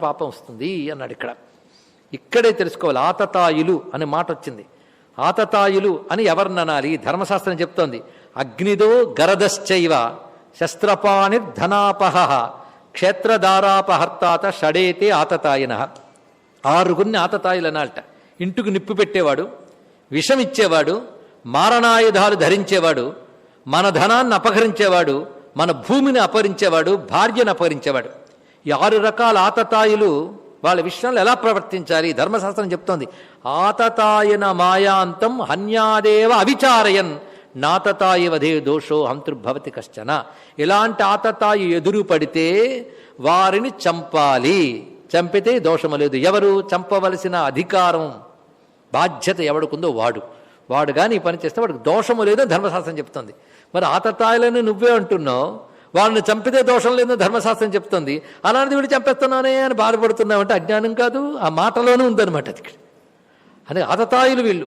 పాపం వస్తుంది అన్నాడు. ఇక్కడే తెలుసుకోవాలి. ఆతతాయులు అనే మాట వచ్చింది. ఆతతాయులు అని ఎవరిని అనాలి? ధర్మశాస్త్రం చెప్తోంది. అగ్నిదో గరదశ్చైవ శస్త్రపాణిర్ధనాపహ క్షేత్రధారాపహర్తాత షడేతే ఆతతాయిన. 6 ఆతతాయులు అనాలట. ఇంటికి నిప్పు పెట్టేవాడు, విషం ఇచ్చేవాడు, మారణాయుధాలు ధరించేవాడు, మన ధనాన్ని అపహరించేవాడు, మన భూమిని అపహరించేవాడు, భార్యను అపహరించేవాడు. ఈ 6 రకాల ఆతతాయులు వాళ్ళ విషయంలో ఎలా ప్రవర్తించాలి ధర్మశాస్త్రం చెప్తోంది. ఆతతాయన మాయాంతం హన్యాదేవ అవిచారయన్ నాతతాయవధే దోషో హంతృభవతి కశ్చన. ఇలాంటి ఆతతాయి ఎదురు పడితే వారిని చంపాలి. చంపితే దోషము లేదు. ఎవరు చంపవలసిన అధికారం బాధ్యత ఎవడుకుందో వాడు కానీ ఈ పని చేస్తే వాడికి దోషము లేదో ధర్మశాస్త్రం చెప్తుంది. మరి ఆతతాయులని నువ్వే అంటున్నావు, వాళ్ళని చంపితే దోషం లేదో ధర్మశాస్త్రం చెప్తుంది. అలాంటిది వీళ్ళు చంపేస్తున్నానే అని బాధపడుతున్నావంటే అజ్ఞానం కాదు, ఆ మాటలోనే ఉందన్నమాట అది. అని ఆతతాయులు వీళ్ళు.